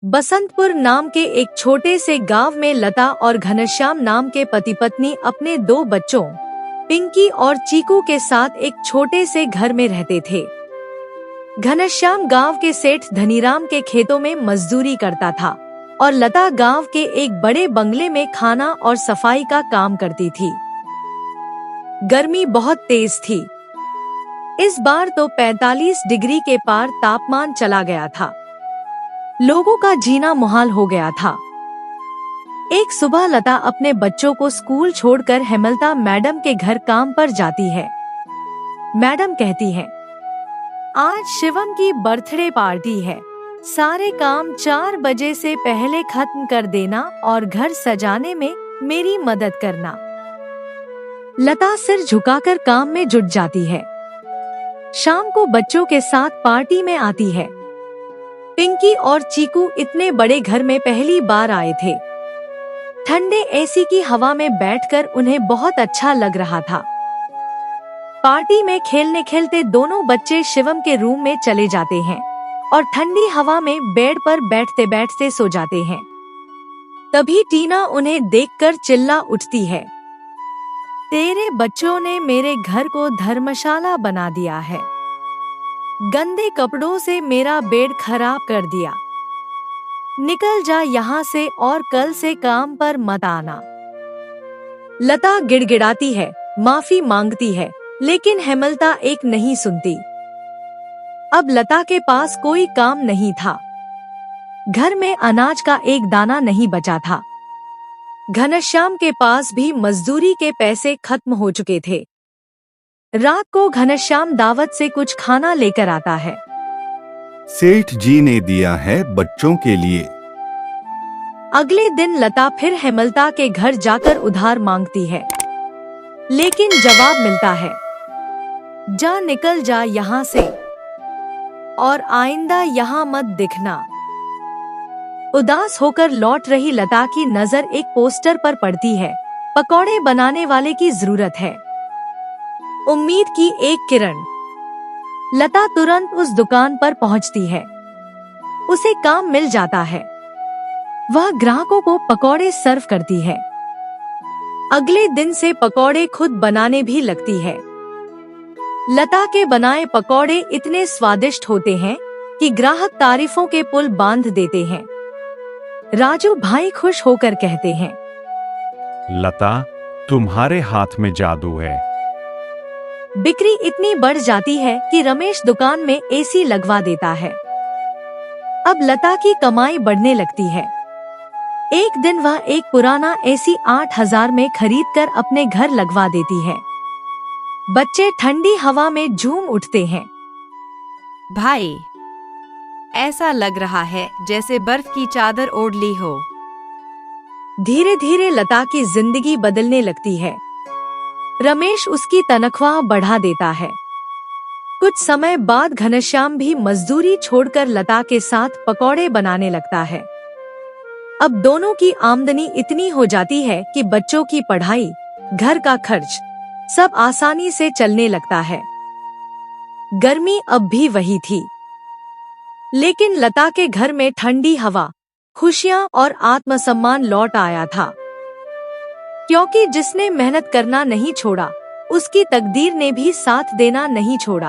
बसंतपुर नाम के एक छोटे से गांव में लता और घनश्याम नाम के पति पत्नी अपने 2 बच्चों पिंकी और चीकू के साथ एक छोटे से घर में रहते थे। घनश्याम गांव के सेठ धनीराम के खेतों में मजदूरी करता था और लता गांव के एक बड़े बंगले में खाना और सफाई का काम करती थी। गर्मी बहुत तेज थी। इस बार तो 45 डिग्री के पार तापमान चला गया था। लोगों का जीना मुहाल हो गया था। एक सुबह लता अपने बच्चों को स्कूल छोड़कर हेमलता मैडम के घर काम पर जाती है। मैडम कहती है, आज शिवम की बर्थडे पार्टी है, सारे काम 4 बजे से पहले खत्म कर देना और घर सजाने में मेरी मदद करना। लता सिर झुकाकर काम में जुट जाती है। शाम को बच्चों के साथ पार्टी में आती है। पिंकी और चीकू इतने बड़े घर में पहली बार आए थे। ठंडे एसी की हवा में बैठकर उन्हें बहुत अच्छा लग रहा था। पार्टी में खेलने खेलते दोनों बच्चे शिवम के रूम में चले जाते हैं और ठंडी हवा में बेड पर बैठते बैठते सो जाते हैं। तभी टीना उन्हें देखकर चिल्ला उठती है, तेरे बच्चों ने मेरे घर को धर्मशाला बना दिया है। गंदे कपड़ों से मेरा बेड खराब कर दिया। निकल जा यहाँ से और कल से काम पर मत आना। लता गिड़गिड़ाती है, माफी मांगती है, लेकिन हेमलता एक नहीं सुनती। अब लता के पास कोई काम नहीं था। घर में अनाज का एक दाना नहीं बचा था। घनश्याम के पास भी मजदूरी के पैसे खत्म हो चुके थे। रात को घनश्याम दावत से कुछ खाना लेकर आता है। सेठ जी ने दिया है बच्चों के लिए। अगले दिन लता फिर हेमलता के घर जाकर उधार मांगती है, लेकिन जवाब मिलता है, जा निकल जा यहाँ से और आइंदा यहाँ मत दिखना। उदास होकर लौट रही लता की नजर एक पोस्टर पर पड़ती है, पकौड़े बनाने वाले की जरूरत है। उम्मीद की एक किरण। लता तुरंत उस दुकान पर पहुंचती है। उसे काम मिल जाता है। वह ग्राहकों को पकौड़े सर्व करती है। अगले दिन से पकौड़े खुद बनाने भी लगती है। लता के बनाए पकौड़े इतने स्वादिष्ट होते हैं कि ग्राहक तारीफों के पुल बांध देते हैं। राजू भाई खुश होकर कहते हैं, लता, तुम्हारे हाथ में जादू है। बिक्री इतनी बढ़ जाती है कि रमेश दुकान में एसी लगवा देता है। अब लता की कमाई बढ़ने लगती है। एक दिन वह एक पुराना एसी 8000 में खरीदकर अपने घर लगवा देती है। बच्चे ठंडी हवा में झूम उठते हैं। भाई, ऐसा लग रहा है जैसे बर्फ की चादर ओढ़ ली हो। धीरे धीरे लता की जिंदगी बदलने लगती है। रमेश उसकी तनख्वाह बढ़ा देता है। कुछ समय बाद घनश्याम भी मजदूरी छोड़कर लता के साथ पकौड़े बनाने लगता है। अब दोनों की आमदनी इतनी हो जाती है कि बच्चों की पढ़ाई, घर का खर्च सब आसानी से चलने लगता है। गर्मी अब भी वही थी, लेकिन लता के घर में ठंडी हवा, खुशियां और आत्मसम्मान लौट आया था। क्योंकि जिसने मेहनत करना नहीं छोड़ा, उसकी तकदीर ने भी साथ देना नहीं छोड़ा।